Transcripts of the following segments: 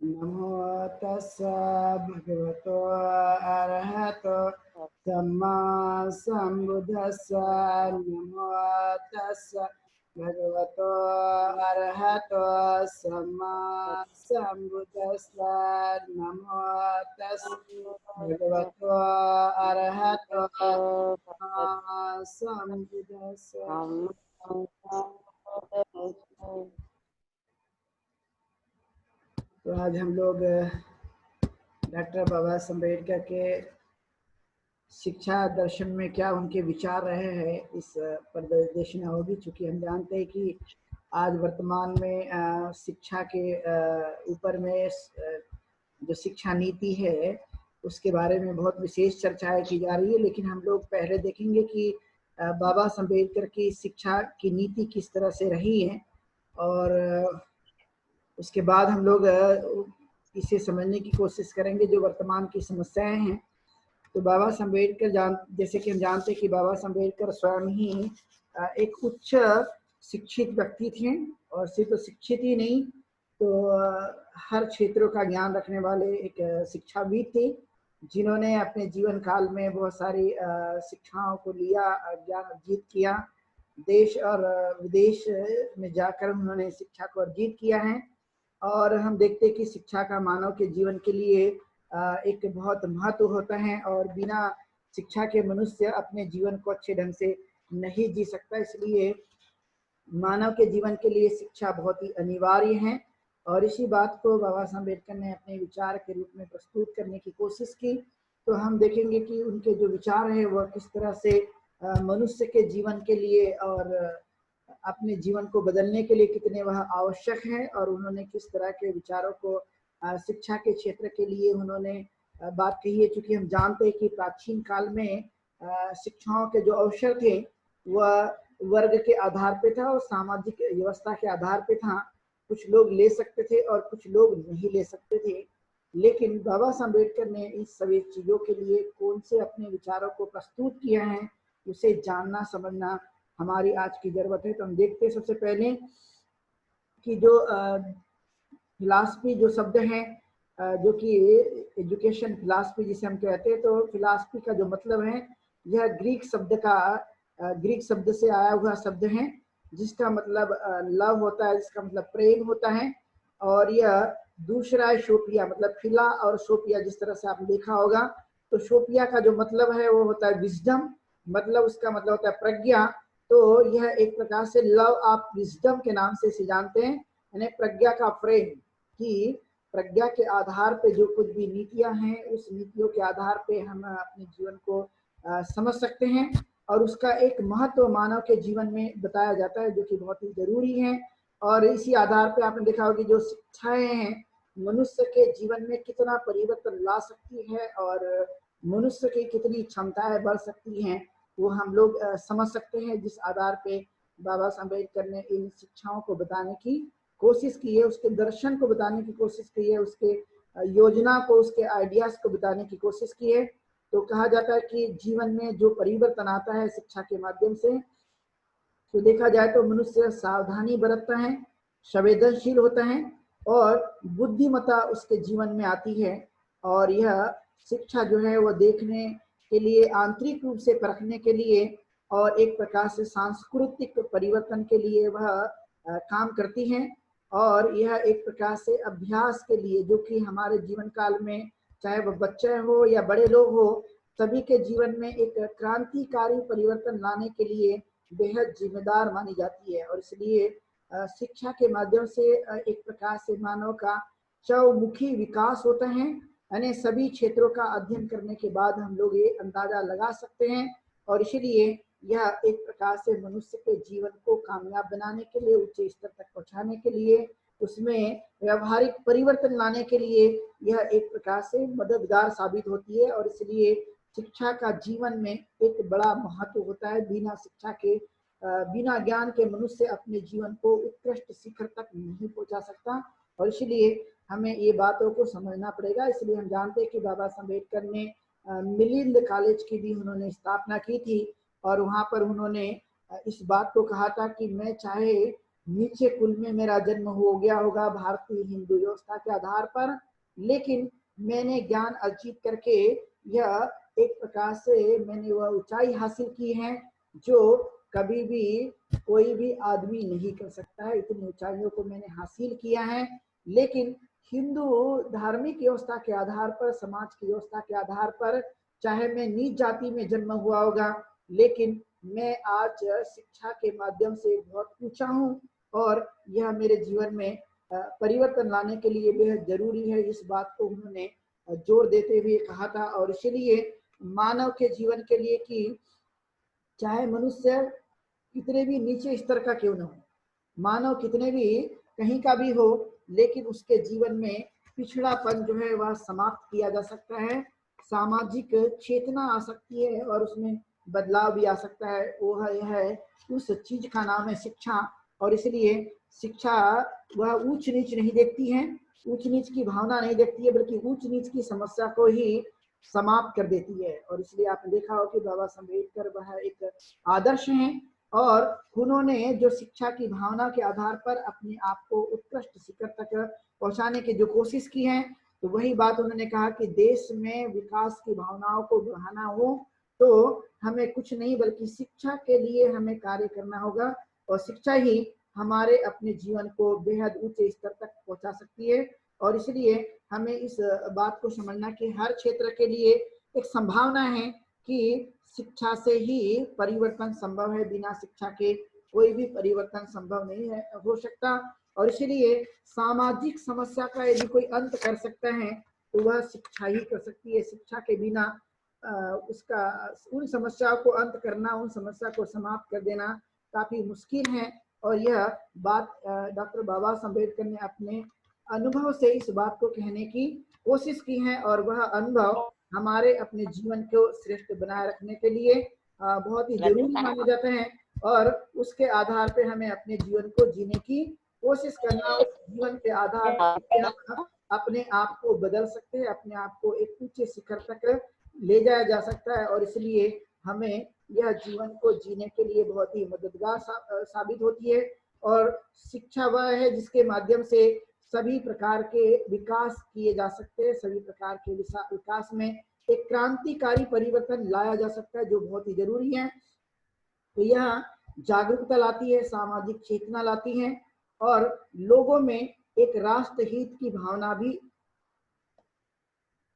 नमो तस्सा भगवतो अरहतो सम्मा सम्बुद्धस्सा। नमो तस्सा भगवतो अरहतो सम्मा सम्बुद्धस्सा। नमो तस्सा भगवतो अरहतो सम्मा सम्बुद्धस्सा। तो आज हम लोग डॉक्टर बाबा साहब अम्बेडकर के शिक्षा दर्शन में क्या उनके विचार रहे हैं इस प्रदर्शन होगी। चूँकि हम जानते हैं कि आज वर्तमान में शिक्षा के ऊपर में जो शिक्षा नीति है उसके बारे में बहुत विशेष चर्चाएं की जा रही है। लेकिन हम लोग पहले देखेंगे कि बाबा साहब अम्बेडकर की शिक्षा की नीति किस तरह से रही है और उसके बाद हम लोग इसे समझने की कोशिश करेंगे जो वर्तमान की समस्याएं हैं। तो बाबा साहब अम्बेडकर जैसे कि हम जानते हैं कि बाबा साहब अम्बेडकर स्वयं ही एक उच्च शिक्षित व्यक्ति थे और सिर्फ शिक्षित ही नहीं तो हर क्षेत्रों का ज्ञान रखने वाले एक शिक्षाविद थे, जिन्होंने अपने जीवन काल में बहुत सारी शिक्षाओं को लिया, ज्ञान अर्जित किया। देश और विदेश में जाकर उन्होंने शिक्षा को अर्जित किया है और हम देखते हैं कि शिक्षा का मानव के जीवन के लिए एक बहुत महत्व होता है और बिना शिक्षा के मनुष्य अपने जीवन को अच्छे ढंग से नहीं जी सकता। इसलिए मानव के जीवन के लिए शिक्षा बहुत ही अनिवार्य है और इसी बात को बाबा साहब अम्बेडकर ने अपने विचार के रूप में प्रस्तुत करने की कोशिश की। तो हम देखेंगे कि उनके जो विचार है वह किस तरह से मनुष्य के जीवन के लिए और अपने जीवन को बदलने के लिए कितने वह आवश्यक है और उन्होंने किस तरह के विचारों को शिक्षा के क्षेत्र के लिए उन्होंने बात कही है। चूँकि हम जानते हैं कि प्राचीन काल में शिक्षाओं के जो अवसर थे वह वर्ग के आधार पे था और सामाजिक व्यवस्था के आधार पे था। कुछ लोग ले सकते थे और कुछ लोग नहीं ले सकते थे। लेकिन बाबा साहब अम्बेडकर ने इस सभी चीज़ों के लिए कौन से अपने विचारों को प्रस्तुत किया है उसे जानना समझना हमारी आज की जरूरत है। तो हम देखते हैं सबसे पहले कि जो फिलॉसफी जो शब्द है जो कि एजुकेशन फिलॉसफी जिसे हम कहते हैं, तो फिलॉसफी का जो मतलब है यह ग्रीक शब्द से आया हुआ शब्द है जिसका मतलब लव होता है, जिसका मतलब प्रेम होता है। और यह दूसरा है सोफिया, मतलब फिला और सोफिया जिस तरह से आपने देखा होगा। तो सोफिया का जो मतलब है वो होता है विजडम, मतलब उसका मतलब होता है प्रज्ञा। तो यह एक प्रकार से लव ऑफ विजडम के नाम से इसे जानते हैं, यानी प्रज्ञा का फ्रेम, कि प्रज्ञा के आधार पे जो कुछ भी नीतियां हैं उस नीतियों के आधार पे हम अपने जीवन को समझ सकते हैं और उसका एक महत्व मानव के जीवन में बताया जाता है जो कि बहुत ही जरूरी है। और इसी आधार पे आपने देखा होगा कि जो शिक्षाएं हैं मनुष्य के जीवन में कितना परिवर्तन ला सकती है और मनुष्य की कितनी क्षमताएं बढ़ सकती हैं वो हम लोग समझ सकते हैं, जिस आधार पे बाबा साहब अम्बेडकर ने इन शिक्षाओं को बताने की कोशिश की है, उसके दर्शन को बताने की कोशिश की है, उसके योजना को, उसके आइडियाज को बताने की कोशिश की है। तो कहा जाता है कि जीवन में जो परिवर्तन आता है शिक्षा के माध्यम से, तो देखा जाए तो मनुष्य सावधानी बरतता है, संवेदनशील होता है और बुद्धिमत्ता उसके जीवन में आती है। और यह शिक्षा जो है वह देखने के लिए, आंतरिक रूप से परखने के लिए और एक प्रकार से सांस्कृतिक परिवर्तन के लिए वह काम करती है। और यह एक प्रकार से अभ्यास के लिए, जो कि हमारे जीवन काल में चाहे वह बच्चे हो या बड़े लोग हो, सभी के जीवन में एक क्रांतिकारी परिवर्तन लाने के लिए बेहद जिम्मेदार मानी जाती है। और इसलिए शिक्षा के माध्यम से एक प्रकार से मानव का चौमुखी विकास होता है, यानी सभी क्षेत्रों का अध्ययन करने के बाद हम लोग ये अंदाजा लगा सकते हैं। और इसीलिए यह एक प्रकार से मनुष्य के जीवन को कामयाब बनाने के लिए, उच्च स्तर तक पहुंचाने के लिए, उसमें व्यवहारिक परिवर्तन लाने के लिए यह एक प्रकार से मददगार साबित होती है। और इसलिए शिक्षा का जीवन में एक बड़ा महत्व होता है। बिना शिक्षा के, बिना ज्ञान के मनुष्य अपने जीवन को उत्कृष्ट शिखर तक नहीं पहुंचा सकता। और इसलिए हमें ये बातों को समझना पड़ेगा। इसलिए हम जानते हैं कि बाबा साहब अम्बेडकर ने मिलिंद कॉलेज की भी उन्होंने स्थापना की थी और वहाँ पर उन्होंने इस बात को कहा था कि मैं चाहे नीचे कुल में मेरा जन्म हो गया होगा भारतीय हिंदू व्यवस्था के आधार पर, लेकिन मैंने ज्ञान अर्जित करके यह एक प्रकार से मैंने वह ऊंचाई हासिल की है जो कभी भी कोई भी आदमी नहीं कर सकता है। इतनी ऊंचाइयों को मैंने हासिल किया है। लेकिन हिंदू धार्मिक व्यवस्था के आधार पर, समाज की व्यवस्था के आधार पर, चाहे मैं नीच जाति में जन्म हुआ होगा, लेकिन मैं आज शिक्षा के माध्यम से बहुत ऊंचा हूँ और यह मेरे जीवन में परिवर्तन लाने के लिए बेहद जरूरी है। इस बात को उन्होंने जोर देते हुए कहा था। और इसीलिए मानव के जीवन के लिए कि चाहे मनुष्य कितने भी नीचे स्तर का क्यों न हो, मानव कितने भी कहीं का भी हो, लेकिन उसके जीवन में पिछड़ापन जो है वह समाप्त किया जा सकता है। सामाजिक चेतना आ सकती है और उसमें बदलाव भी आ सकता है। वो है उस चीज का नाम है शिक्षा। और इसलिए शिक्षा वह ऊंच नीच नहीं देखती है, ऊंच नीच की भावना नहीं देखती है, बल्कि ऊंच नीच की समस्या को ही समाप्त कर देती है। और इसलिए आपने देखा हो कि बाबा साहब अम्बेडकर वह एक आदर्श हैं और उन्होंने जो शिक्षा की भावना के आधार पर अपने आप को उत्कृष्ट शिखर तक पहुंचाने की जो कोशिश की है, तो वही बात उन्होंने कहा कि देश में विकास की भावनाओं को बढ़ाना हो तो हमें कुछ नहीं बल्कि शिक्षा के लिए हमें कार्य करना होगा। और शिक्षा ही हमारे अपने जीवन को बेहद ऊंचे स्तर तक पहुंचा सकती है। और इसलिए हमें इस बात को समझना कि हर क्षेत्र के लिए एक संभावना है कि शिक्षा से ही परिवर्तन संभव है, बिना शिक्षा के कोई भी परिवर्तन संभव नहीं है हो सकता। और इसलिए सामाजिक समस्या का यदि कोई अंत कर सकता है तो वह शिक्षा ही कर सकती है। शिक्षा के बिना उसका उन समस्याओं को अंत करना, उन समस्या को समाप्त कर देना काफी मुश्किल है। और यह बात डॉक्टर बाबा साहब अम्बेडकर ने अपने अनुभव से इस बात को कहने की कोशिश की है और वह अनुभव हमारे अपने जीवन को श्रेष्ठ बनाए रखने के लिए बहुत ही जरूरी माने जाते हैं। और उसके आधार पे हमें अपने जीवन को जीने की कोशिश करना, उस जीवन के आधार पर हम अपने आप को बदल सकते हैं, अपने आप को एक ऊंचे शिखर तक ले जाया जा सकता है। और इसलिए हमें यह जीवन को जीने के लिए बहुत ही मददगार साबित होती है। और शिक्षा वह है जिसके माध्यम से सभी प्रकार के विकास किए जा सकते हैं, सभी प्रकार के विकास में एक क्रांतिकारी परिवर्तन लाया जा सकता है जो बहुत ही जरूरी है। तो यह जागरूकता लाती है, सामाजिक चेतना लाती है और लोगों में एक राष्ट्र हित की भावना भी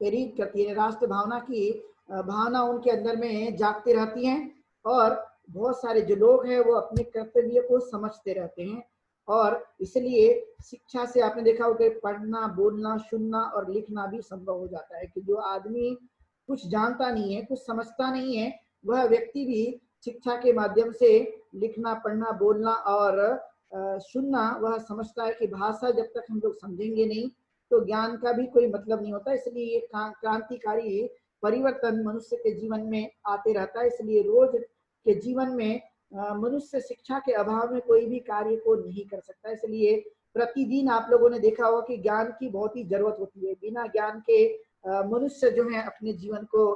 प्रेरित करती है। राष्ट्र भावना की भावना उनके अंदर में जागती रहती है और बहुत सारे जो लोग हैं वो अपने कर्तव्य को समझते रहते हैं। और इसलिए शिक्षा से आपने देखा होगा पढ़ना, बोलना, सुनना और लिखना भी संभव हो जाता है कि जो आदमी कुछ जानता नहीं है, कुछ समझता नहीं है, वह व्यक्ति भी शिक्षा के माध्यम से लिखना, पढ़ना, बोलना और सुनना वह समझता है कि भाषा जब तक हम लोग समझेंगे नहीं तो ज्ञान का भी कोई मतलब नहीं होता। इसलिए ये क्रांतिकारी परिवर्तन मनुष्य के जीवन में आते रहता है। इसलिए रोज के जीवन में मनुष्य शिक्षा के अभाव में कोई भी कार्य को नहीं कर सकता। इसलिए प्रतिदिन आप लोगों ने देखा होगा कि ज्ञान की बहुत ही जरूरत होती है। बिना ज्ञान के मनुष्य जो है अपने जीवन को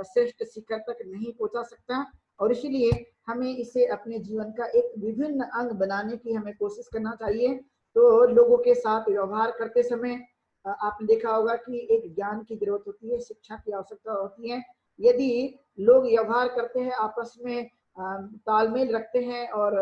श्रेष्ठ शिखर तक नहीं पहुंचा सकता। और इसीलिए हमें इसे अपने जीवन का एक विभिन्न अंग बनाने की हमें कोशिश करना चाहिए। तो लोगों के साथ व्यवहार करते समय आपने देखा होगा कि एक ज्ञान की जरूरत होती है, शिक्षा की आवश्यकता होती है। यदि लोग व्यवहार करते हैं, आपस में तालमेल रखते हैं और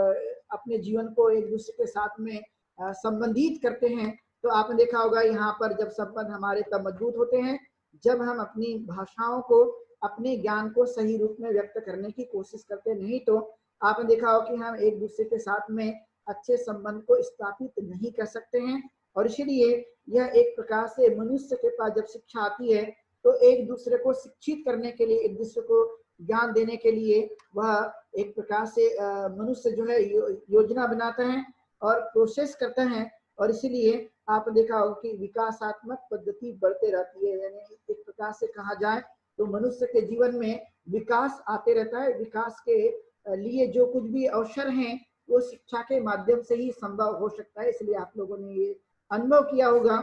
अपने जीवन को एक दूसरे के साथ में संबंधित करते हैं, तो आपने देखा होगा यहाँ पर जब संबंध हमारे तब मजबूत होते हैं जब हम अपनी भाषाओं को, अपने ज्ञान को सही रूप में व्यक्त करने की कोशिश करते। नहीं तो आपने देखा हो कि हम एक दूसरे के साथ में अच्छे संबंध को स्थापित नहीं कर सकते हैं। और इसलिए यह एक प्रकार से मनुष्य के पास जब शिक्षा आती है तो एक दूसरे को शिक्षित करने के लिए, एक दूसरे को ज्ञान देने के लिए वह एक प्रकार से मनुष्य जो है योजना बनाता है और प्रोसेस करता है। और इसीलिए आपने देखा होगा कि विकासात्मक पद्धति बढ़ते रहती है। यानी एक प्रकार से कहा जाए तो मनुष्य के जीवन में विकास आते रहता है। विकास के लिए जो कुछ भी अवसर हैं वो शिक्षा के माध्यम से ही संभव हो सकता है। इसलिए आप लोगों ने ये अनुभव किया होगा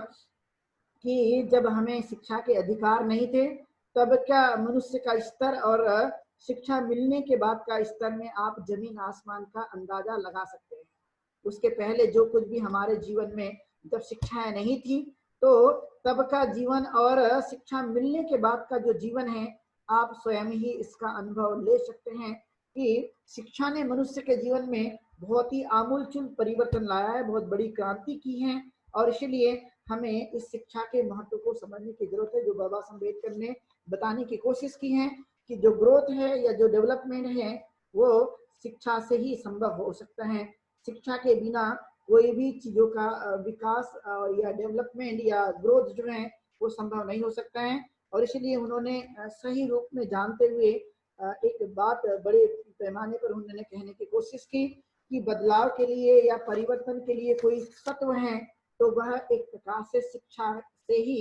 कि जब हमें शिक्षा के अधिकार नहीं थे तब क्या मनुष्य का स्तर और शिक्षा मिलने के बाद का स्तर में आप जमीन आसमान का अंदाजा लगा सकते हैं। उसके पहले जो कुछ भी हमारे जीवन में जब शिक्षाएं नहीं थी, तो तब का जीवन और शिक्षा मिलने के बाद का जो जीवन है, आप स्वयं ही इसका अनुभव ले सकते हैं कि शिक्षा ने मनुष्य के जीवन में बहुत ही आमूलचूल परिवर्तन लाया है, बहुत बड़ी क्रांति की है। और इसलिए हमें इस शिक्षा के महत्व को समझने की जरूरत है, जो बाबा साहब अम्बेडकर ने बताने की कोशिश की है कि जो ग्रोथ है या जो डेवलपमेंट है वो शिक्षा से ही संभव हो सकता है। शिक्षा के बिना कोई भी चीजों का विकास या डेवलपमेंट या ग्रोथ जो है वो संभव नहीं हो सकता है। और इसलिए उन्होंने सही रूप में जानते हुए एक बात बड़े पैमाने पर उन्होंने कहने की कोशिश की कि बदलाव के लिए या परिवर्तन के लिए कोई तत्व है तो वह एक प्रकार से शिक्षा से ही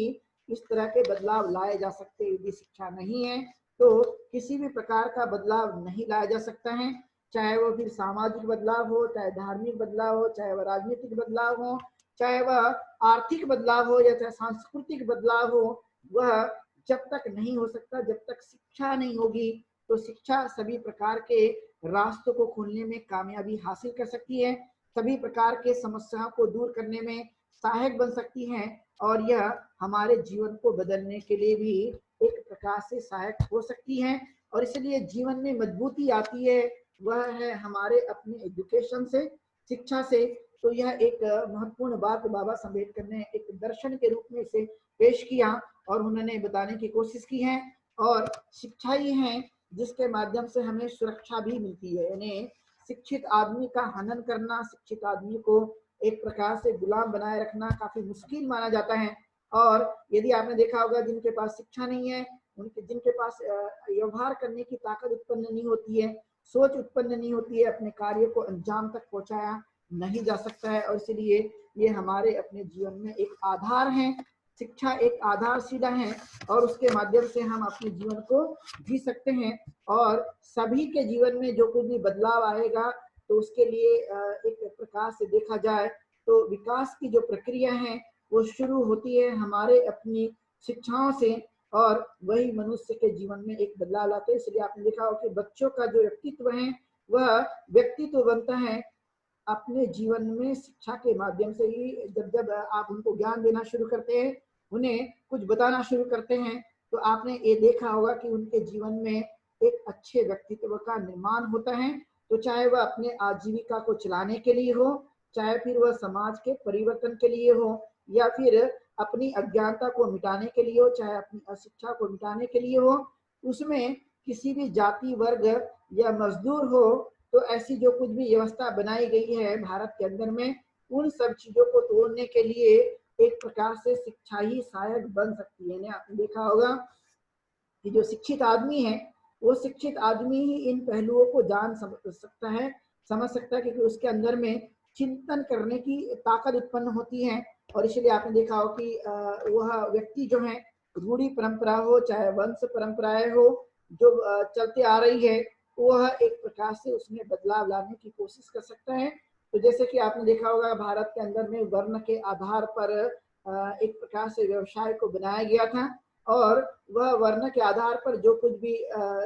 इस तरह के बदलाव लाए जा सकते हैं। यदि शिक्षा नहीं है तो किसी भी प्रकार का बदलाव नहीं लाया जा सकता है, चाहे वो फिर सामाजिक बदलाव हो, चाहे धार्मिक बदलाव हो, चाहे वह राजनीतिक बदलाव हो, चाहे वह आर्थिक बदलाव हो या चाहे सांस्कृतिक बदलाव हो। वह जब तक नहीं हो सकता जब तक शिक्षा नहीं होगी। तो शिक्षा सभी प्रकार के रास्तों को खोलने में कामयाबी हासिल कर सकती है, सभी प्रकार के समस्याओं को दूर करने में सहायक बन सकती है, और यह हमारे जीवन को बदलने के लिए भी एक प्रकार से सहायक हो सकती है। और इसलिए जीवन में मजबूती आती है वह है हमारे अपने एजुकेशन से, शिक्षा से। तो यह एक महत्वपूर्ण बात बाबा साहब अम्बेडकर ने एक दर्शन के रूप में इसे पेश किया और उन्होंने बताने की कोशिश की है। और शिक्षा ही है जिसके माध्यम से हमें सुरक्षा भी मिलती है, यानी शिक्षित आदमी का हनन करना, शिक्षित आदमी को एक प्रकार से गुलाम बनाए रखना काफी मुश्किल माना जाता है। और यदि आपने देखा होगा जिनके पास शिक्षा नहीं है, उनके जिनके पास व्यवहार करने की ताकत उत्पन्न नहीं होती है, सोच उत्पन्न नहीं होती है, अपने कार्य को अंजाम तक पहुंचाया नहीं जा सकता है। और इसलिए ये हमारे अपने जीवन में एक आधार है, शिक्षा एक आधारशिला है और उसके माध्यम से हम अपने जीवन को जी सकते हैं। और सभी के जीवन में जो कुछ भी बदलाव आएगा तो उसके लिए एक प्रकार से देखा जाए तो विकास की जो प्रक्रिया है वो शुरू होती है हमारे अपनी शिक्षाओं से, और वही मनुष्य के जीवन में एक बदलाव लाते हैं। इसलिए आपने देखा हो कि बच्चों का जो व्यक्तित्व है वह व्यक्तित्व बनता है अपने जीवन में शिक्षा के माध्यम से ही। जब जब आप उनको ज्ञान देना शुरू करते हैं, उन्हें कुछ बताना शुरू करते हैं, तो आपने ये देखा होगा कि उनके जीवन में एक अच्छे व्यक्तित्व का निर्माण होता है। तो चाहे वह अपने आजीविका को चलाने के लिए हो, चाहे फिर वह समाज के परिवर्तन के लिए हो, या फिर अपनी अज्ञानता को मिटाने के लिए हो, चाहे अपनी अशिक्षा को मिटाने के लिए हो, उसमें किसी भी जाति वर्ग या मजदूर हो, तो ऐसी जो कुछ भी व्यवस्था बनाई गई है भारत के अंदर में, उन सब चीजों को तोड़ने के लिए एक प्रकार से शिक्षा ही सहायक बन सकती है। आपने देखा होगा कि जो शिक्षित आदमी है वो शिक्षित आदमी ही इन पहलुओं को जान सकता है, समझ सकता है, क्योंकि उसके अंदर में चिंतन करने की ताकत उत्पन्न होती है। और इसलिए आपने देखा हो कि वह व्यक्ति जो है रूढ़ी परंपरा हो चाहे वंश परंपराएं हो जो चलते आ रही है, वह एक प्रकार से उसमें बदलाव लाने की कोशिश कर सकता है। तो जैसे कि आपने देखा होगा भारत के अंदर में वर्ण के आधार पर एक प्रकार से व्यवसाय को बनाया गया था, और वह वर्ण के आधार पर जो कुछ भी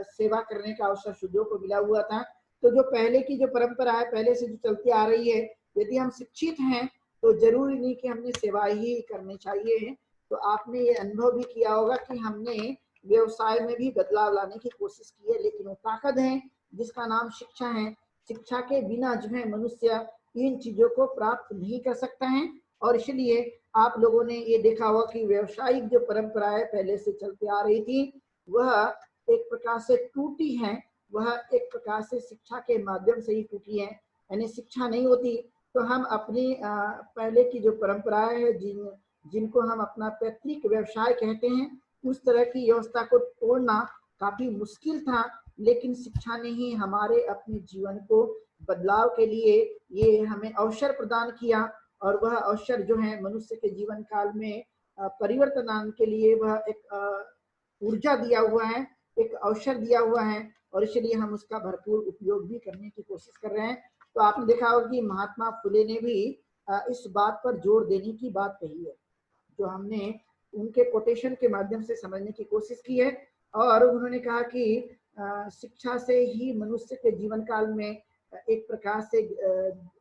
सेवा करने का अवसर शूद्रों को मिला हुआ था। तो जो पहले की जो परंपरा है, पहले से जो चलती आ रही है, यदि हम शिक्षित हैं तो जरूरी नहीं कि हमने सेवा ही करनी चाहिए। तो आपने ये अनुभव भी किया होगा कि हमने व्यवसाय में भी बदलाव लाने की कोशिश की है, लेकिन वो ताकत है जिसका नाम शिक्षा है। शिक्षा के बिना जो है मनुष्य इन चीजों को प्राप्त नहीं कर सकता है। और इसलिए आप लोगों ने ये देखा होगा कि व्यवसायिक जो परंपराएं पहले से चलती आ रही थी वह एक प्रकार से टूटी है, वह एक प्रकार से शिक्षा के माध्यम से ही टूटी है। यानी शिक्षा नहीं होती तो हम अपनी पहले की जो परंपराएं हैं जिनको हम अपना पैतृक व्यवसाय कहते हैं, उस तरह की व्यवस्था को तोड़ना काफी मुश्किल था। लेकिन शिक्षा ने ही हमारे अपने जीवन को बदलाव के लिए ये हमें अवसर प्रदान किया, और वह अवसर जो है मनुष्य के जीवन काल में परिवर्तन आने के लिए वह एक ऊर्जा दिया हुआ है, एक अवसर दिया हुआ है, और इसलिए हम उसका भरपूर उपयोग भी करने की कोशिश कर रहे हैं। तो आपने देखा होगा कि महात्मा फुले ने भी इस बात पर जोर देने की बात कही है, जो हमने उनके कोटेशन के माध्यम से समझने की कोशिश की है। और उन्होंने कहा कि शिक्षा से ही मनुष्य के जीवन काल में एक प्रकार से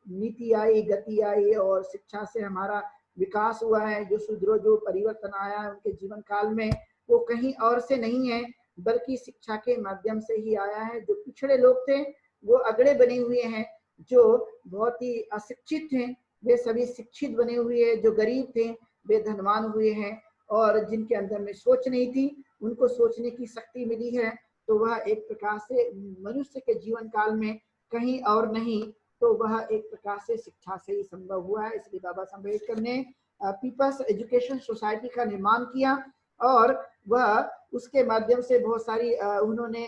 नीति आई, गति आई और शिक्षा से हमारा विकास हुआ है, जो सुदृढ़ जो परिवर्तन आया है उनके जीवन काल में, वो कहीं और से नहीं है बल्कि शिक्षा के माध्यम से ही आया है। जो पिछड़े लोग थे वो अगड़े बने हुए हैं, जो बहुत ही अशिक्षित थे वे सभी शिक्षित बने हुए हैं, जो गरीब थे वे धनवान हुए हैं, और जिनके अंदर में सोच नहीं थी उनको सोचने की शक्ति मिली है। तो वह एक प्रकार से मनुष्य के जीवन काल में कहीं और नहीं, तो वह एक प्रकार से शिक्षा से ही संभव हुआ है। इसलिए बाबा साहब अम्बेडकर ने पीपल्स एजुकेशन सोसाइटी का निर्माण किया और वह उसके माध्यम से बहुत सारी उन्होंने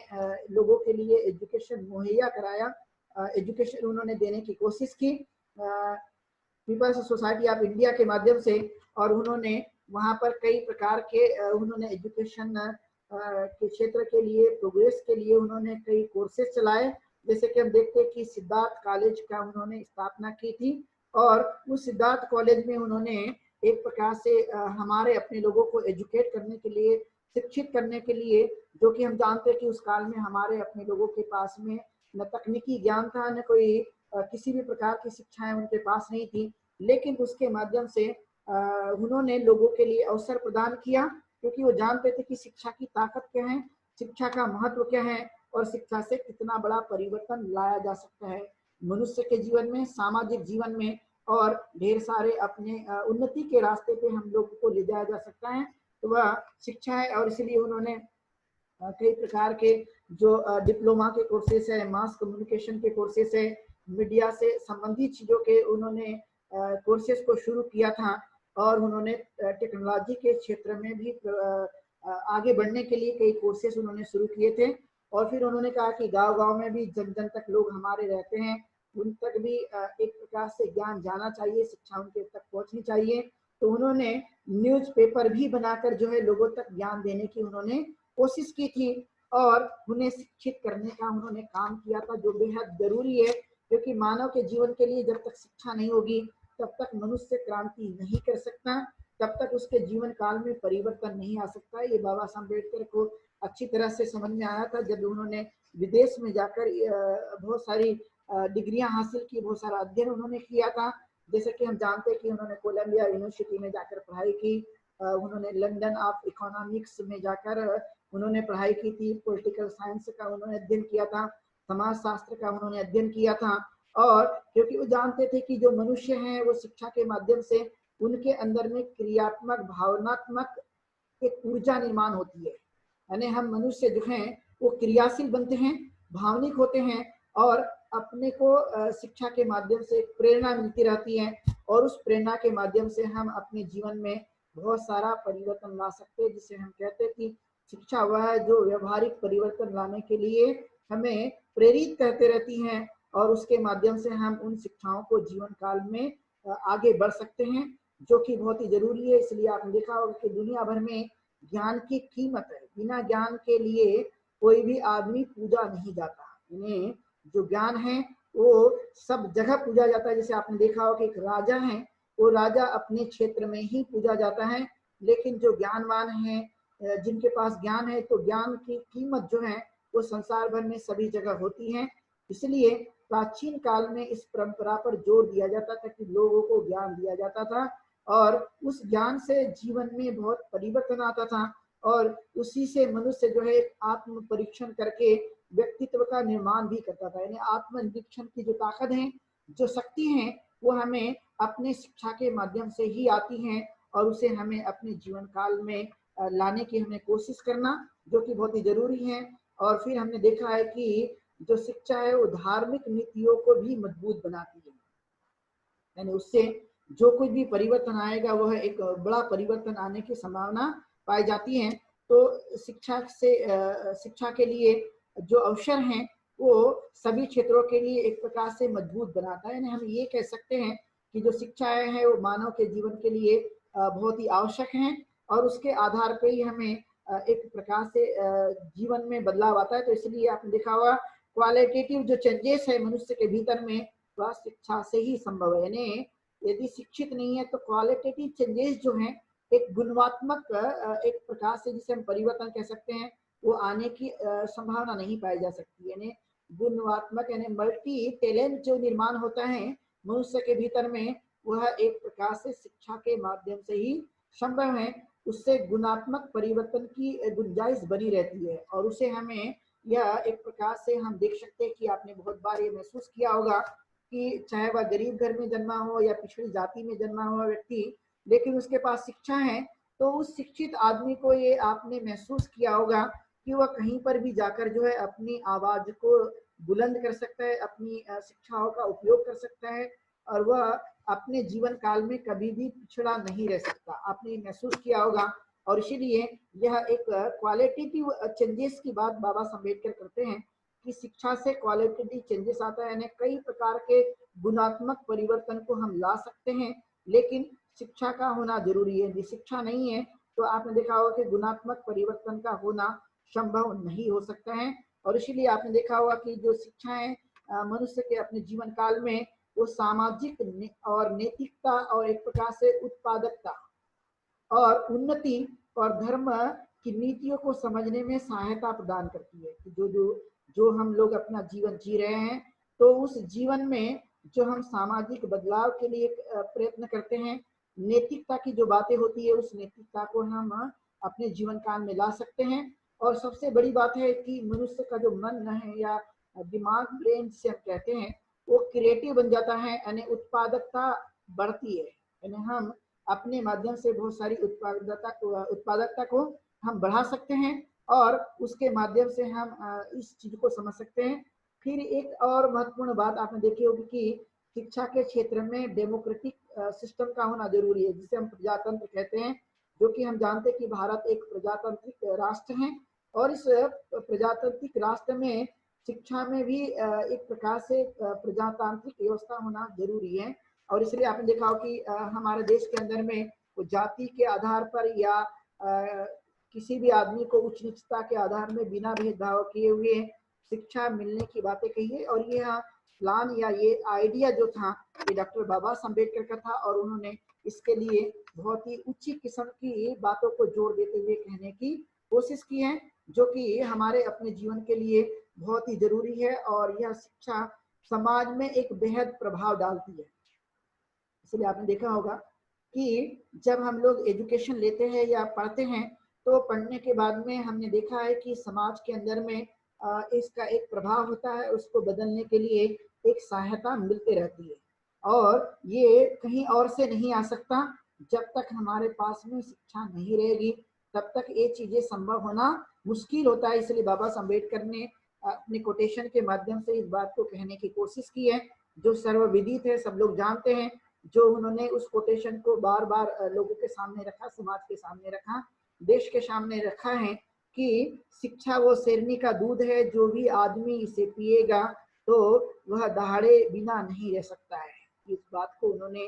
लोगों के लिए एजुकेशन मुहैया कराया, एजुकेशन उन्होंने देने की कोशिश की पीपल्स सोसाइटी ऑफ इंडिया के माध्यम से। और उन्होंने वहाँ पर कई प्रकार के उन्होंने एजुकेशन के क्षेत्र के लिए, प्रोग्रेस के लिए उन्होंने कई कोर्सेज चलाए। जैसे कि हम देखते हैं कि सिद्धार्थ कॉलेज का उन्होंने स्थापना की थी और उस सिद्धार्थ कॉलेज में उन्होंने एक प्रकार से हमारे अपने लोगों को एजुकेट करने के लिए, शिक्षित करने के लिए, जो कि हम जानते हैं कि उस काल में हमारे अपने लोगों के पास में न तकनीकी ज्ञान था, न कोई किसी भी प्रकार की शिक्षाएं उनके पास नहीं थी, लेकिन उसके माध्यम से उन्होंने लोगों के लिए अवसर प्रदान किया, क्योंकि वो जानते थे कि शिक्षा की ताकत क्या है, शिक्षा का महत्व क्या है और शिक्षा से कितना बड़ा परिवर्तन लाया जा सकता है मनुष्य के जीवन में, सामाजिक जीवन में, और ढेर सारे अपने उन्नति के रास्ते पे हम लोगों को ले जाया जा सकता है। तो वह शिक्षा है और इसलिए उन्होंने कई प्रकार के जो डिप्लोमा के कोर्सेस है, मास कम्युनिकेशन के कोर्सेस है, मीडिया से संबंधित चीज़ों के उन्होंने कोर्सेस को शुरू किया था। और उन्होंने टेक्नोलॉजी के क्षेत्र में भी आगे बढ़ने के लिए कई कोर्सेस उन्होंने शुरू किए थे। और फिर उन्होंने कहा कि गांव-गांव में भी जन जन तक लोग हमारे रहते हैं, उन तक भी एक प्रकार से ज्ञान जाना चाहिए, शिक्षा उनके तक पहुंचनी चाहिए। तो उन्होंने न्यूज़पेपर भी बनाकर जो है लोगों तक ज्ञान देने की उन्होंने कोशिश की थी और उन्हें शिक्षित करने का उन्होंने काम किया था, जो बेहद जरूरी है, क्योंकि मानव के जीवन के लिए जब तक शिक्षा नहीं होगी तब तक मनुष्य क्रांति नहीं कर सकता, तब तक उसके जीवन काल में परिवर्तन नहीं आ सकता। ये बाबा साहब अम्बेडकर को अच्छी तरह से समझ में आया था जब उन्होंने विदेश में जाकर बहुत सारी डिग्रियां हासिल की, बहुत सारा अध्ययन उन्होंने किया था। जैसे कि हम जानते हैं कि उन्होंने कोलंबिया यूनिवर्सिटी में जाकर पढ़ाई की, उन्होंने लंदन ऑफ इकोनॉमिक्स में जाकर उन्होंने पढ़ाई की थी, पॉलिटिकल साइंस का उन्होंने अध्ययन किया था, समाज शास्त्र का उन्होंने अध्ययन किया था। और क्योंकि वो जानते थे कि जो मनुष्य हैं वो शिक्षा के माध्यम से उनके अंदर में क्रियात्मक, भावनात्मक एक ऊर्जा निर्माण होती है, यानी हम मनुष्य जो हैं वो क्रियाशील बनते हैं, भावनिक होते हैं और अपने को शिक्षा के माध्यम से प्रेरणा मिलती रहती है और उस प्रेरणा के माध्यम से हम अपने जीवन में बहुत सारा परिवर्तन ला सकते हैं, जिसे हम कहते हैं कि शिक्षा वह है जो व्यवहारिक परिवर्तन लाने के लिए हमें प्रेरित करते रहती हैं और उसके माध्यम से हम उन शिक्षाओं को जीवन काल में आगे बढ़ सकते हैं, जो कि बहुत ही जरूरी है। इसलिए आपने देखा होगा कि दुनिया भर में ज्ञान की कीमत है, बिना ज्ञान के लिए कोई भी आदमी पूजा नहीं जाता, यानी जो ज्ञान है वो सब जगह पूजा जाता है। जैसे आपने देखा हो कि एक राजा है, वो राजा अपने क्षेत्र में ही पूजा जाता है, लेकिन जो ज्ञानवान है, जिनके पास ज्ञान है, तो ज्ञान की कीमत जो है वो संसार भर में सभी जगह होती है। इसलिए प्राचीन काल में इस परंपरा पर जोर दिया जाता था कि लोगों को ज्ञान दिया जाता था और उस ज्ञान से जीवन में बहुत परिवर्तन आता था और उसी से मनुष्य जो है आत्म परीक्षण करके व्यक्तित्व का निर्माण भी करता था। यानी आत्मनिरीक्षण की जो ताकत है, जो शक्ति है, वो हमें अपने शिक्षा के माध्यम से ही आती हैं और उसे हमें अपने जीवन काल में लाने की हमें कोशिश करना, जो कि बहुत ही जरूरी है। और फिर हमने देखा है कि जो शिक्षा है वो धार्मिक नीतियों को भी मजबूत बनाती है, यानी उससे जो कुछ भी परिवर्तन आएगा वह एक बड़ा परिवर्तन आने की संभावना पाई जाती है। तो शिक्षा से शिक्षा के लिए जो अवसर हैं वो सभी क्षेत्रों के लिए एक प्रकार से मजबूत बनाता है। यानी हम ये कह सकते हैं कि जो शिक्षाएं हैं वो मानव के जीवन के लिए बहुत ही आवश्यक हैं और उसके आधार पर ही हमें एक प्रकार से जीवन में बदलाव आता है। तो इसलिए आपने देखा होगा क्वालिटेटिव जो चेंजेस है मनुष्य के भीतर में वह शिक्षा से ही संभव है। यानी यदि शिक्षित नहीं है तो क्वालिटेटिव चेंजेस जो हैं एक गुणात्मक एक प्रकार से जिसे हम परिवर्तन कह सकते हैं वो आने की संभावना नहीं पाई जा सकती। यानी गुणात्मक यानी मल्टी टैलेंट जो निर्माण होता है मनुष्य के भीतर में वह एक प्रकार से शिक्षा के माध्यम से ही संभव है। उससे गुणात्मक परिवर्तन की गुंजाइश बनी रहती है और उसे हमें यह एक प्रकार से हम देख सकते हैं कि आपने बहुत बार ये महसूस किया होगा कि चाहे वह गरीब घर में जन्मा हो या पिछड़ी जाति में जन्मा हुआ व्यक्ति, लेकिन उसके पास शिक्षा है, तो उस शिक्षित आदमी को ये आपने महसूस किया होगा कि वह कहीं पर भी जाकर जो है अपनी आवाज को बुलंद कर सकता है, अपनी शिक्षाओं का उपयोग कर सकता है और वह अपने जीवन काल में कभी भी पिछड़ा नहीं रह सकता। आपने महसूस किया होगा और इसीलिए यह एक क्वालिटेटिव चेंजेस की बात बाबा साहब अम्बेडकर करते हैं कि शिक्षा से क्वालिटेटिव चेंजेस आता है, यानी कई प्रकार के गुणात्मक परिवर्तन को हम ला सकते हैं, लेकिन शिक्षा का होना जरूरी है। यदि शिक्षा नहीं है तो आपने देखा होगा कि गुणात्मक परिवर्तन का होना संभव नहीं हो सकता है। और इसीलिए आपने देखा होगा कि जो शिक्षा है मनुष्य के अपने जीवन काल में वो सामाजिक और नैतिकता और एक प्रकार से उत्पादकता और उन्नति और धर्म की नीतियों को समझने में सहायता प्रदान करती है कि जो हम लोग अपना जीवन जी रहे हैं, तो उस जीवन में जो हम सामाजिक बदलाव के लिए प्रयत्न करते हैं, नैतिकता की जो बातें होती है उस नैतिकता को हम अपने जीवन काल में ला सकते हैं। और सबसे बड़ी बात है कि मनुष्य का जो मन है या दिमाग, ब्रेन जिसे हम कहते हैं, वो क्रिएटिव बन जाता है, यानी उत्पादकता बढ़ती है। यानी हम अपने माध्यम से बहुत सारी उत्पादकता को हम बढ़ा सकते हैं और उसके माध्यम से हम इस चीज को समझ सकते हैं। फिर एक और महत्वपूर्ण बात आपने देखी होगी कि शिक्षा के क्षेत्र में डेमोक्रेटिक सिस्टम का होना जरूरी है, जिसे हम प्रजातंत्र कहते हैं, जो कि हम जानते हैं कि भारत एक प्रजातांत्रिक राष्ट्र है और इस प्रजातांत्रिक राष्ट्र में शिक्षा में भी एक प्रकार से प्रजातांत्रिक व्यवस्था होना जरूरी है। और इसलिए आपने देखा हो कि हमारे देश के अंदर में जाति के आधार पर या किसी भी आदमी को उच्च नीचता के आधार में बिना भेदभाव किए हुए शिक्षा मिलने की बातें कही है। और ये प्लान या ये आइडिया जो था ये डॉक्टर बाबा साहब अम्बेडकर का था और उन्होंने इसके लिए बहुत ही उच्च किस्म की बातों को जोड़ देते हुए कहने की कोशिश की है, जो कि हमारे अपने जीवन के लिए बहुत ही जरूरी है और यह शिक्षा समाज में एक बेहद प्रभाव डालती है। इसलिए आपने देखा होगा कि जब हम लोग एजुकेशन लेते हैं या पढ़ते हैं, तो पढ़ने के बाद में हमने देखा है कि समाज के अंदर में इसका एक प्रभाव होता है, उसको बदलने के लिए एक सहायता मिलती रहती है और ये कहीं और से नहीं आ सकता। जब तक हमारे पास में शिक्षा नहीं रहेगी तब तक ये चीजें संभव होना मुश्किल होता है। इसलिए बाबा साहब अम्बेडकर ने अपने कोटेशन के माध्यम से इस बात को कहने की कोशिश की है, जो सर्वविदित है, सब लोग जानते हैं, जो उन्होंने उस कोटेशन को बार बार लोगों के सामने रखा, समाज के सामने रखा, देश के सामने रखा है कि शिक्षा वो शेरनी का दूध है, जो भी आदमी इसे पिएगा तो वह दहाड़े बिना नहीं रह सकता है। इस बात को उन्होंने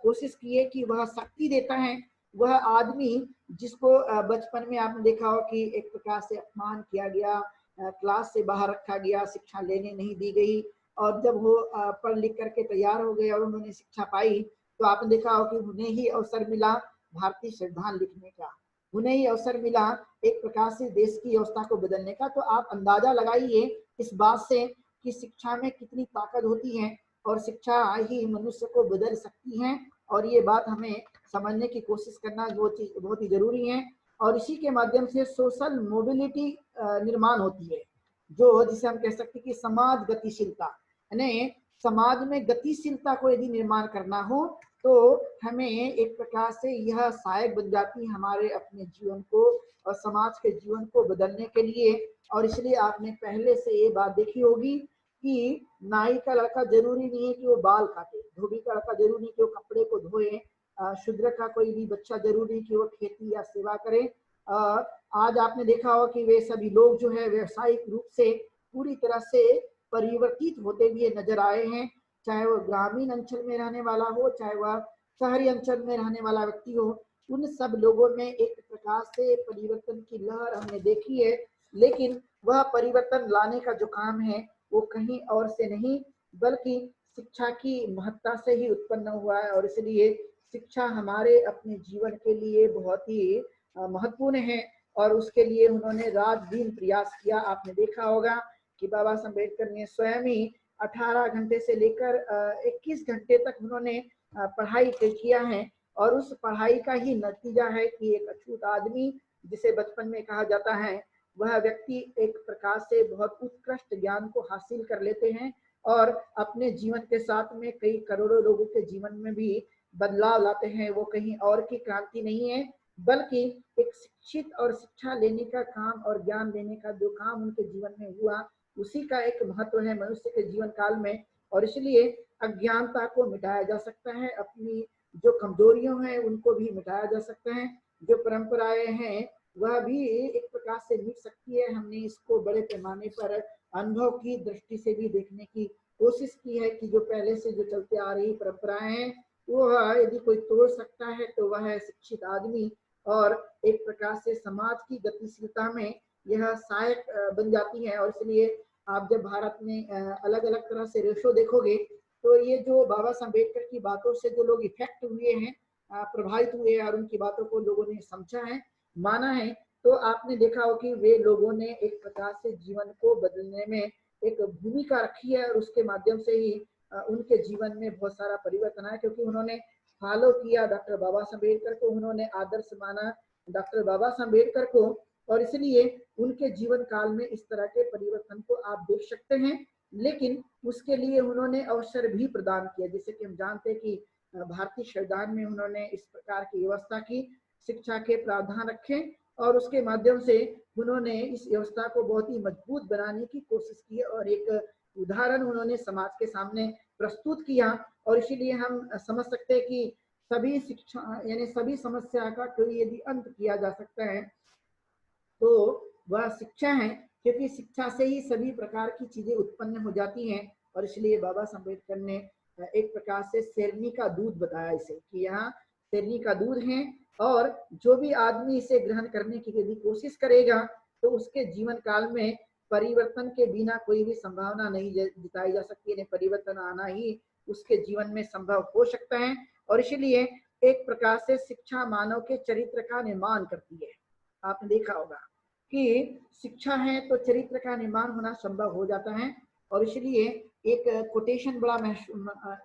कोशिश की है कि वह शक्ति देता है। वह आदमी जिसको बचपन में आपने देखा हो कि एक प्रकार से अपमान किया गया, क्लास से बाहर रखा गया, शिक्षा लेने नहीं दी गई, और जब वो पढ़ लिख करके तैयार हो गए और उन्होंने शिक्षा पाई, तो आपने देखा हो कि उन्हें ही अवसर मिला भारतीय संविधान लिखने का, उन्हें ही अवसर मिला एक प्रकार से देश की व्यवस्था को बदलने का। तो आप अंदाजा लगाइए इस बात से कि शिक्षा में कितनी ताकत होती है और शिक्षा ही मनुष्य को बदल सकती है। और ये बात हमें समझने की कोशिश करना बहुत ही जरूरी है। और इसी के माध्यम से सोशल मोबिलिटी निर्माण होती है, जो जिसे हम कह सकते हैं कि समाज गतिशीलता, यानी समाज में गतिशीलता को यदि निर्माण करना हो तो हमें एक प्रकार से यह सहायक बन जाती है हमारे अपने जीवन को और समाज के जीवन को बदलने के लिए। और इसलिए आपने पहले से ये बात देखी होगी कि नाई का लड़का जरूरी नहीं है कि वो बाल काटे, धोबी का लड़का जरूरी नहीं कि वो कपड़े को धोए, शूद्र का कोई भी बच्चा जरूरी नहीं कि वो खेती या सेवा करे। आज आपने देखा होगा कि वे सभी लोग जो है व्यवसायिक रूप से पूरी तरह से परिवर्तित होते हुए नजर आए हैं, चाहे वो ग्रामीण अंचल में रहने वाला हो, चाहे वह शहरी अंचल में रहने वाला व्यक्ति हो। उन सब लोगों में एक प्रकार से परिवर्तन की लहर हमने देखी है, लेकिन वह परिवर्तन लाने का जो काम है वो कहीं और से नहीं बल्कि शिक्षा की महत्ता से ही उत्पन्न हुआ है। और इसलिए शिक्षा हमारे अपने जीवन के लिए बहुत ही महत्वपूर्ण है और उसके लिए उन्होंने रात दिन प्रयास किया। आपने देखा होगा कि बाबा साहब अम्बेडकर ने स्वयं ही 18 घंटे से लेकर 21 घंटे तक उन्होंने पढ़ाई किया है। और उस पढ़ाई का ही नतीजा है कि एक अछूत आदमी, जिसे बचपन में कहा जाता है, वह व्यक्ति एक प्रकार से बहुत उत्कृष्ट ज्ञान को हासिल कर लेते हैं और अपने जीवन के साथ में कई करोड़ों लोगों के जीवन में भी बदलाव लाते हैं। वो कहीं और की क्रांति नहीं है, बल्कि एक शिक्षित और शिक्षा लेने का काम और ज्ञान देने का जो काम उनके जीवन में हुआ, उसी का एक महत्व है मनुष्य के जीवन काल में। और इसलिए अज्ञानता को मिटाया जा सकता है, अपनी जो कमजोरियों हैं उनको भी मिटाया जा सकता है, जो परंपराएं हैं वह भी एक प्रकार से मिट सकती है। हमने इसको बड़े पैमाने पर अनुभव की दृष्टि से भी देखने की कोशिश की है कि जो पहले से जो चलते आ रही परंपराएं हैं वो यदि कोई तोड़ सकता है तो वह है शिक्षित आदमी। और एक प्रकार से समाज की गतिशीलता में यह सहायक बन जाती है। और इसलिए आप जब भारत में अलग अलग तरह से रेशो देखोगे तो ये जो बाबा साहब अम्बेडकर की बातों से जो लोग इफेक्ट हुए हैं, प्रभावित हुए हैं और उनकी बातों को लोगों ने समझा है, माना है, तो आपने देखा हो कि वे लोगों ने एक प्रकार से जीवन को बदलने में एक भूमिका रखी है और उसके माध्यम से ही उनके जीवन में बहुत सारा परिवर्तन आया, क्योंकि उन्होंने फॉलो किया डॉक्टर बाबा साहब अम्बेडकर को, उन्होंने आदर्श माना डॉक्टर बाबा साहब अम्बेडकर को, और इसलिए उनके जीवन काल में इस तरह के परिवर्तन को आप देख सकते हैं। लेकिन उसके लिए उन्होंने अवसर भी प्रदान किया, जैसे कि हम जानते हैं कि भारतीय संविधान में उन्होंने इस प्रकार की व्यवस्था की, शिक्षा के प्रावधान रखे और उसके माध्यम से उन्होंने इस व्यवस्था को बहुत ही मजबूत बनाने की कोशिश की और एक उदाहरण उन्होंने समाज के सामने प्रस्तुत किया। और इसीलिए हम समझ सकते हैं कि सभी शिक्षा यानी सभी समस्या का कोई यदि अंत किया जा सकता है तो वह शिक्षा है, क्योंकि शिक्षा से ही सभी प्रकार की चीजें उत्पन्न हो जाती हैं। और इसलिए बाबा साहब अम्बेडकर ने एक प्रकार से शेरनी का दूध बताया इसे, कि यहाँ शेरनी का दूध है और जो भी आदमी इसे ग्रहण करने की यदि कोशिश करेगा तो उसके जीवन काल में परिवर्तन के बिना कोई भी संभावना नहीं जताई जा सकती है। परिवर्तन आना ही उसके जीवन में संभव हो सकता है। और इसलिए एक प्रकार से शिक्षा मानव के चरित्र का निर्माण करती है। आपने देखा होगा कि शिक्षा है तो चरित्र का निर्माण होना संभव हो जाता है। और इसलिए एक कोटेशन बड़ा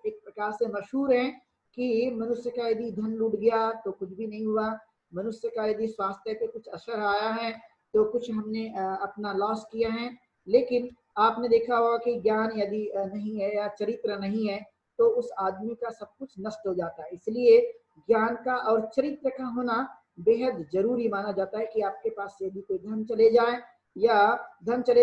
एक प्रकार से मशहूर है कि मनुष्य का यदि धन लूट गया तो कुछ भी नहीं हुआ, मनुष्य का यदि स्वास्थ्य पे कुछ असर आया है तो कुछ हमने अपना लॉस किया है। लेकिन आपने देखा होगा कि ज्ञान यदि नहीं है या चरित्र नहीं है तो उस आदमी का सब कुछ नष्ट हो जाता है। इसलिए ज्ञान का और चरित्र का होना बेहद जरूरी माना जाता है कि आपके पास से यदि कोई धन चले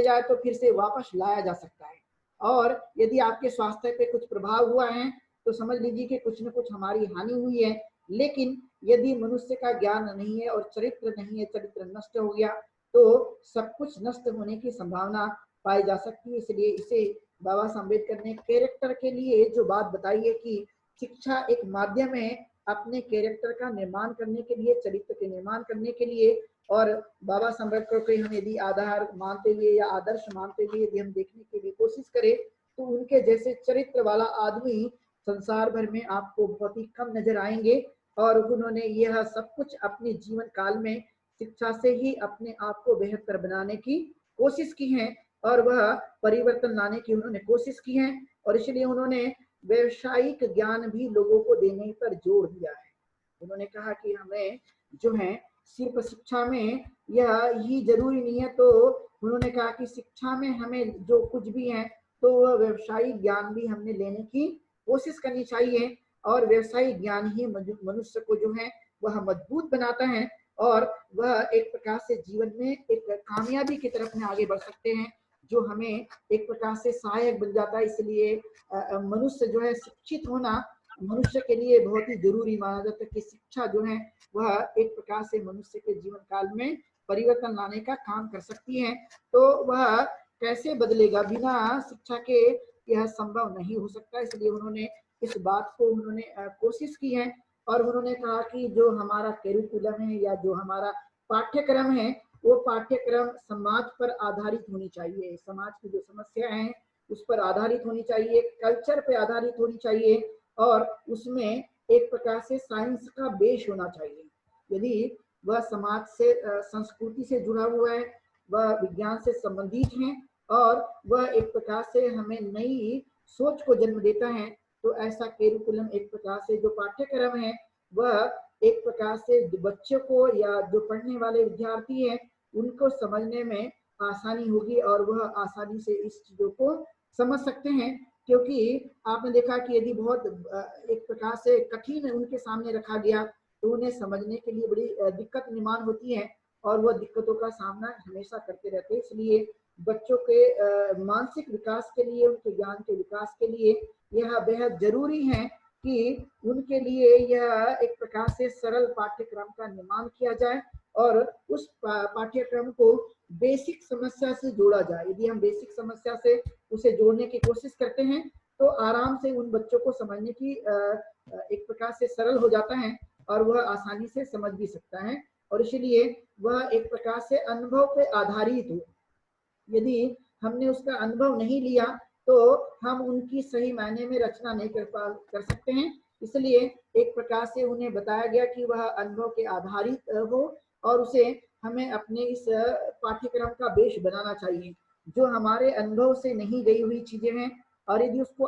जाए तो फिर से वापस लाया जा सकता है। और यदि आपके स्वास्थ्य पे कुछ प्रभाव हुआ है तो समझ लीजिए कि कुछ न कुछ हमारी हानि हुई है। लेकिन यदि मनुष्य का ज्ञान नहीं है और चरित्र नहीं है, चरित्र नष्ट हो गया तो सब कुछ नष्ट होने की संभावना पाई जा सकती है। इसलिए इसे बाबा साहब अम्बेडकर ने कैरेक्टर के लिए जो बात बताई है कि शिक्षा एक माध्यम है अपने कैरेक्टर का निर्माण करने के लिए, चरित्र के निर्माण करने के लिए। और बाबा साहब अम्बेडकर को हम यदि आधार मानते हुए या आदर्श मानते हुए यदि हम देखने की भी कोशिश करें तो उनके जैसे चरित्र वाला आदमी संसार भर में आपको बहुत ही कम नजर आएंगे। और उन्होंने यह सब कुछ अपने जीवन काल में शिक्षा से ही अपने आप को बेहतर बनाने की कोशिश की है और वह परिवर्तन लाने की उन्होंने कोशिश की है। और इसलिए उन्होंने व्यवसायिक ज्ञान भी लोगों को देने पर जोर दिया है। उन्होंने कहा कि हमें जो है सिर्फ शिक्षा में यह ही जरूरी नहीं है, तो उन्होंने कहा कि शिक्षा में हमें जो कुछ भी है तो वह व्यवसायिक ज्ञान भी हमने लेने की कोशिश करनी चाहिए। और व्यवसायिक ज्ञान ही मनुष्य को जो है वह मजबूत बनाता है और वह एक प्रकार से जीवन में एक कामयाबी की तरफ में आगे बढ़ सकते हैं, जो हमें एक प्रकार से सहायक बन जाता है। इसलिए मनुष्य जो है शिक्षित होना मनुष्य के लिए बहुत ही जरूरी माना जाता है कि शिक्षा जो है वह एक प्रकार से मनुष्य के जीवन काल में परिवर्तन लाने का काम कर सकती है। तो वह कैसे बदलेगा, बिना शिक्षा के यह संभव नहीं हो सकता। इसलिए उन्होंने इस बात को उन्होंने कोशिश की है और उन्होंने कहा कि जो हमारा करिकुलम है या जो हमारा पाठ्यक्रम है वो पाठ्यक्रम समाज पर आधारित होनी चाहिए, समाज की जो समस्या है उस पर आधारित होनी चाहिए, कल्चर पे आधारित होनी चाहिए और उसमें एक प्रकार से साइंस का बेस होना चाहिए। यदि वह समाज से संस्कृति से जुड़ा हुआ है, वह विज्ञान से संबंधित है और वह एक प्रकार से हमें नई सोच को जन्म देता है। तो ऐसा कैरिकुलम एक प्रकार से जो पाठ्यक्रम है वह एक प्रकार से बच्चों को या जो पढ़ने वाले विद्यार्थी हैं उनको समझने में आसानी होगी और वह आसानी से इस चीजों को समझ सकते हैं। क्योंकि आपने देखा कि यदि बहुत एक प्रकार से कठिन उनके सामने रखा गया तो उन्हें समझने के लिए बड़ी दिक्कत निर्माण होती है और वह दिक्कतों का सामना हमेशा करते रहते हैं। इसलिए बच्चों के मानसिक विकास के लिए, उनके ज्ञान के विकास के लिए यह बेहद जरूरी है कि उनके लिए यह एक प्रकार से सरल पाठ्यक्रम का निर्माण किया जाए और उस पाठ्यक्रम को बेसिक समस्या से जोड़ा जाए। यदि हम बेसिक समस्या से उसे जोड़ने की कोशिश करते हैं तो आराम से उन बच्चों को समझने की एक प्रकार से सरल हो जाता है और वह आसानी से समझ भी सकता है और इसलिए वह एक प्रकार से अनुभव पे आधारित हो। यदि हमने उसका अनुभव नहीं लिया तो हम उनकी सही मायने में रचना नहीं कर सकते हैं। इसलिए एक प्रकार से उन्हें बताया गया कि वह अनुभव के आधारित हो और उसे हमें अपने इस पाठ्यक्रम का बेस बनाना चाहिए। जो हमारे अनुभव से नहीं गई हुई चीजें हैं और यदि उसको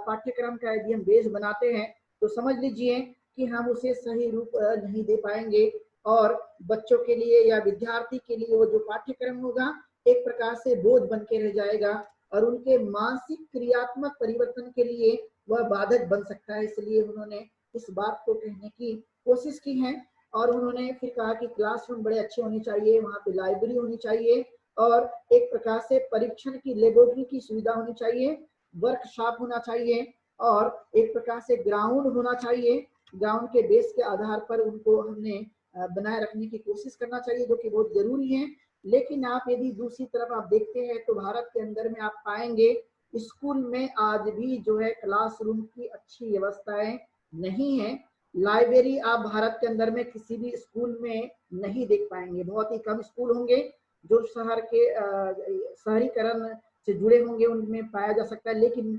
पाठ्यक्रम का यदि हम बेस बनाते हैं तो समझ लीजिए कि हम उसे सही रूप नहीं दे पाएंगे और बच्चों के लिए या विद्यार्थी के लिए वो जो पाठ्यक्रम होगा एक प्रकार से बोझ बन के रह जाएगा और उनके मानसिक क्रियात्मक परिवर्तन के लिए वह बाधक बन सकता है। इसलिए उन्होंने इस बात को कहने की कोशिश की है और उन्होंने फिर कहा कि क्लासरूम बड़े अच्छे होने चाहिए, वहाँ पे लाइब्रेरी होनी चाहिए और एक प्रकार से परीक्षण की लेबोरेटरी की सुविधा होनी चाहिए, वर्कशॉप होना चाहिए और एक प्रकार से ग्राउंड होना चाहिए। ग्राउंड के बेस के आधार पर उनको हमने बनाए रखने की कोशिश करना चाहिए जो कि बहुत जरूरी है। लेकिन आप यदि दूसरी तरफ आप देखते हैं तो भारत के अंदर में आप पाएंगे स्कूल में आज भी जो है क्लासरूम की अच्छी व्यवस्थाएं नहीं है। लाइब्रेरी आप भारत के अंदर में किसी भी स्कूल में नहीं देख पाएंगे। बहुत ही कम स्कूल होंगे जो शहर के शहरीकरण से जुड़े होंगे उनमें पाया जा सकता है। लेकिन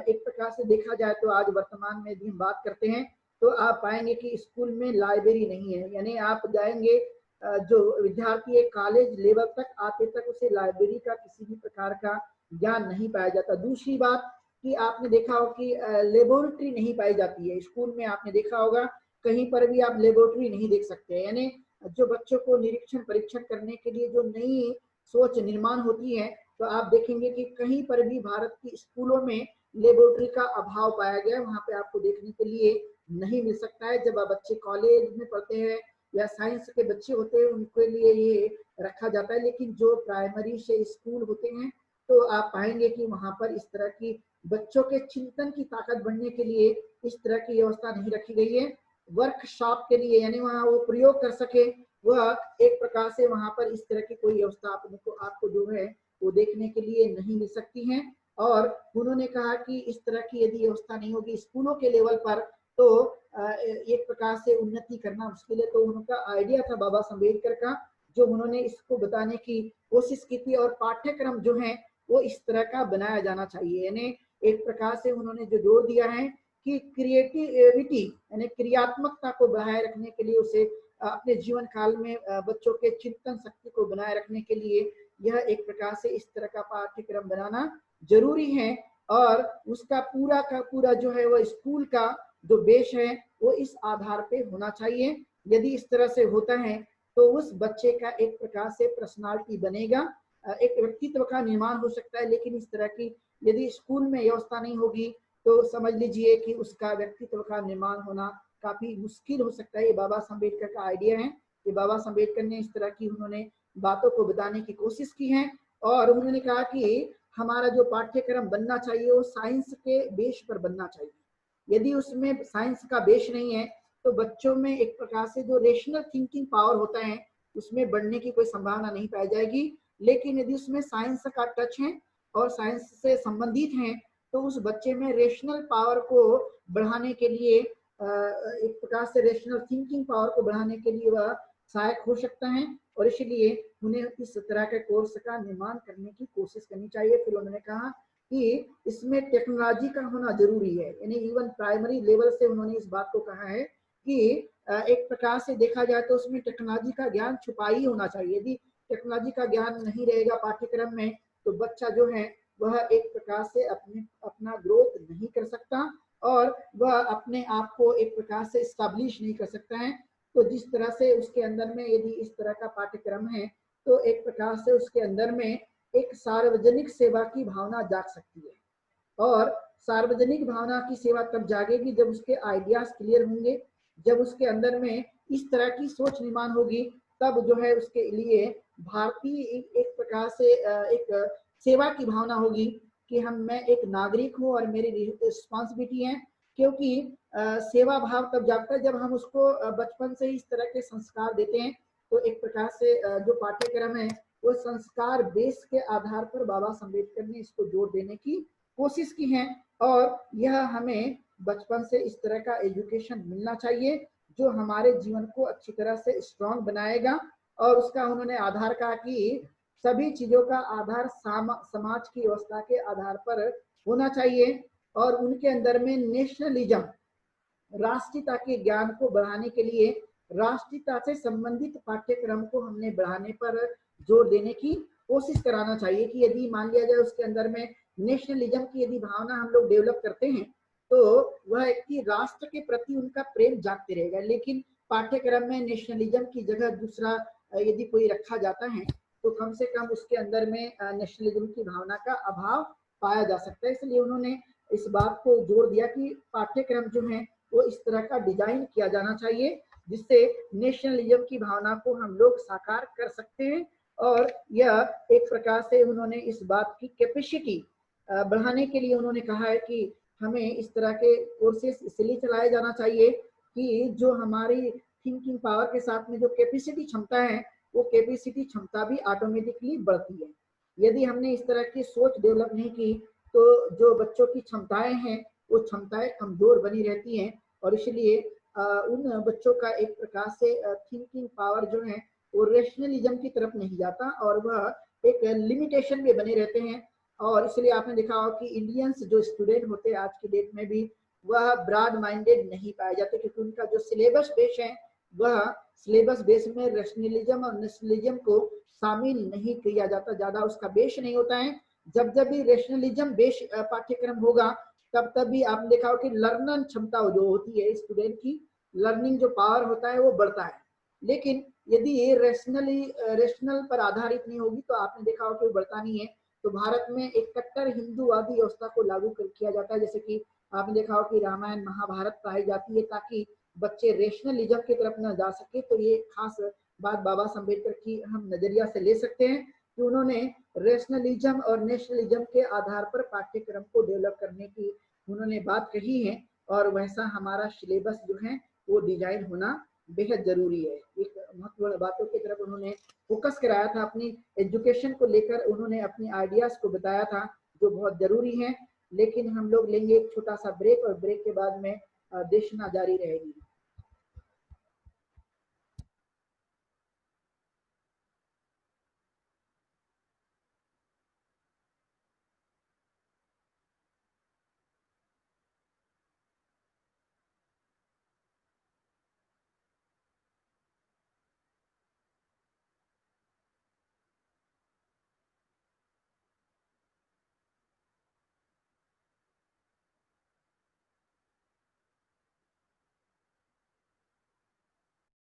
एक प्रकार से देखा जाए तो आज वर्तमान में यदि हम बात करते हैं तो आप पाएंगे कि स्कूल में लाइब्रेरी नहीं है। यानी आप जाएंगे जो विद्यार्थी एक कॉलेज लेवल तक आते तक उसे लाइब्रेरी का किसी भी प्रकार का ज्ञान नहीं पाया जाता। दूसरी बात कि आपने देखा हो कि लेबोरेटरी नहीं पाई जाती है स्कूल में। आपने देखा होगा कहीं पर भी आप लेबोरेटरी नहीं देख सकते। यानी जो बच्चों को निरीक्षण परीक्षण करने के लिए जो नई सोच निर्माण होती है तो आप देखेंगे कि कहीं पर भी भारत की स्कूलों में लेबोरेटरी का अभाव पाया गया। वहां पे आपको देखने के लिए नहीं मिल सकता है। जब आप बच्चे कॉलेज में पढ़ते हैं या साइंस के बच्चे होते हैं उनके लिए ये रखा जाता है। लेकिन जो प्राइमरी से स्कूल होते हैं तो आप पाएंगे कि वहां पर इस तरह की बच्चों के चिंतन की ताकत बढ़ने के लिए इस तरह की व्यवस्था नहीं रखी गई है। वर्कशॉप के लिए यानी वहाँ वो प्रयोग कर सके वह एक प्रकार से वहां पर इस तरह की कोई व्यवस्था आपको जो है वो देखने के लिए नहीं मिल सकती है। और उन्होंने कहा कि इस तरह की यदि व्यवस्था नहीं होगी स्कूलों के लेवल पर तो एक प्रकार से उन्नति करना मुश्किल है। तो उनका आइडिया था बाबा अम्बेडकर का जो उन्होंने इसको बताने की कोशिश की थी और पाठ्यक्रम जो है वो इस तरह का बनाया जाना चाहिए। यानी एक प्रकार से उन्होंने जो जोर दिया है कि क्रिएटिविटी यानी क्रियात्मकता को बनाए रखने के लिए उसे अपने जीवन काल में बच्चों के चिंतन शक्ति को बनाए रखने के लिए यह एक प्रकार से इस तरह का पाठ्यक्रम बनाना जरूरी है। और उसका पूरा का पूरा जो है वह स्कूल का जो बेस है वो इस आधार पे होना चाहिए। यदि इस तरह से होता है तो उस बच्चे का एक प्रकार से पर्सनालिटी बनेगा, एक व्यक्तित्व का निर्माण हो सकता है। लेकिन इस तरह की यदि स्कूल में व्यवस्था नहीं होगी तो समझ लीजिए कि उसका व्यक्तित्व का निर्माण होना काफी मुश्किल हो सकता है। ये बाबा अम्बेडकर का आइडिया है। ये बाबा अम्बेडकर ने इस तरह की उन्होंने बातों को बताने की कोशिश की है और उन्होंने कहा कि हमारा जो पाठ्यक्रम बनना चाहिए वो साइंस के बेस पर बनना चाहिए। यदि उसमें साइंस का बेस नहीं है तो बच्चों में एक प्रकार से जो रेशनल थिंकिंग पावर होता है उसमें बढ़ने की कोई संभावना नहीं पाई जाएगी। लेकिन यदि उसमें साइंस का टच है और साइंस से संबंधित है तो उस बच्चे में रेशनल पावर को बढ़ाने के लिए एक प्रकार से रेशनल थिंकिंग पावर को बढ़ाने के लिए वह सहायक हो सकता है और इसलिए उन्हें इस तरह के कोर्स का निर्माण करने की कोशिश करनी चाहिए। फिर उन्होंने कहा कि इसमें टेक्नोलॉजी का होना जरूरी है। यानी इवन प्राइमरी लेवल से उन्होंने इस बात को कहा है कि एक प्रकार से देखा जाए तो उसमें टेक्नोलॉजी का ज्ञान छुपा ही होना चाहिए। यदि टेक्नोलॉजी का ज्ञान नहीं रहेगा पाठ्यक्रम में तो बच्चा जो है वह एक प्रकार से अपना ग्रोथ नहीं कर सकता और वह अपने आप को एक प्रकार से स्टैब्लिश नहीं कर सकता है। तो जिस तरह से उसके अंदर में यदि इस तरह का पाठ्यक्रम है तो एक प्रकार से उसके अंदर में एक सार्वजनिक सेवा की भावना जाग सकती है। और सार्वजनिक भावना की सेवा तब जागेगी जब उसके आइडियाज क्लियर होंगे, जब उसके अंदर में इस तरह की सोच निर्माण होगी, तब जो है उसके लिए भारतीय एक प्रकार से एक सेवा की भावना होगी कि मैं एक नागरिक हूँ और मेरी रिस्पॉन्सिबिलिटी है। क्योंकि सेवा भाव तब जागता है जब हम उसको बचपन से इस तरह के संस्कार देते हैं। तो एक प्रकार से जो पाठ्यक्रम है वो संस्कार बेस के आधार पर बाबा अम्बेडकर ने इसको जोर देने की कोशिश की है और यह हमें बचपन से इस तरह का एजुकेशन मिलना चाहिए जो हमारे जीवन को अच्छी तरह से स्ट्रांग बनाएगा। और उसका उन्होंने आधार कहा कि सभी चीजों का आधार समाज की व्यवस्था के आधार पर होना चाहिए और उनके अंदर में नेशनलिज्म, राष्ट्रीयता के ज्ञान को बढ़ाने के लिए राष्ट्रीयता से संबंधित पाठ्यक्रम को हमने बढ़ाने पर जोर देने की कोशिश कराना चाहिए कि यदि मान लिया जाए उसके अंदर में नेशनलिज्म की यदि भावना हम लोग डेवलप करते हैं तो वह एक कि राष्ट्र के प्रति उनका प्रेम जागते रहेगा। लेकिन पाठ्यक्रम में नेशनलिज्म की जगह दूसरा यदि कोई रखा जाता है तो कम से कम उसके अंदर में नेशनलिज्म की भावना का अभाव पाया जा सकता है। इसलिए उन्होंने इस बात को जोर दिया कि पाठ्यक्रम जो है वो इस तरह का डिजाइन किया जाना चाहिए जिससे नेशनलिज्म की भावना को हम लोग साकार कर सकते हैं। और यह एक प्रकार से उन्होंने इस बात की कैपेसिटी बढ़ाने के लिए उन्होंने कहा है कि हमें इस तरह के कोर्सेस इसलिए चलाए जाना चाहिए कि जो हमारी थिंकिंग पावर के साथ में जो कैपेसिटी क्षमता है वो कैपेसिटी क्षमता भी ऑटोमेटिकली बढ़ती है। यदि हमने इस तरह की सोच डेवलप नहीं की तो जो बच्चों की क्षमताएं हैं वो क्षमताएं कमजोर बनी रहती हैं और इसलिए उन बच्चों का एक प्रकार से थिंकिंग पावर जो है वो रेशनलिज्म की तरफ नहीं जाता और वह एक लिमिटेशन में बने रहते हैं। और इसलिए आपने देखा होगा कि इंडियंस जो स्टूडेंट होते हैं आज की डेट में भी वह ब्रॉड माइंडेड नहीं पाए जाते क्योंकि उनका जो सिलेबस बेस है वह सिलेबस बेस में रेशनलिज्म और नेशनलिज्म को शामिल नहीं किया जाता, ज्यादा उसका बेस नहीं होता है। जब जब भी रेशनलिज्म बेस पाठ्यक्रम होगा तब तब भी आपने देखा हो कि लर्नर क्षमता जो होती है स्टूडेंट की लर्निंग जो पावर होता है वो बढ़ता है। लेकिन यदि ये रेशनल पर आधारित नहीं होगी तो आपने देखा हो कि वो बढ़ता नहीं है। तो भारत में एक कट्टर हिंदूवादी व्यवस्था को लागू किया जाता है, जैसे कि आपने देखा हो कि रामायण महाभारत पढ़ाई जाती है ताकि बच्चे रेशनलिज्म की तरफ न जा सके। तो ये खास बात बाबा अम्बेडकर की हम नजरिया से ले सकते हैं कि उन्होंने रेशनलिज्म और नेशनलिज्म के आधार पर पाठ्यक्रम को डेवलप करने की उन्होंने बात कही है और वैसा हमारा सिलेबस जो है वो डिजाइन होना बेहद जरूरी है। एक महत्वपूर्ण बातों की तरफ उन्होंने फोकस कराया था, अपनी एजुकेशन को लेकर उन्होंने अपनी आइडियाज को बताया था जो बहुत जरूरी है। लेकिन हम लोग लेंगे एक छोटा सा ब्रेक और ब्रेक के बाद में देशना जारी रहेगी।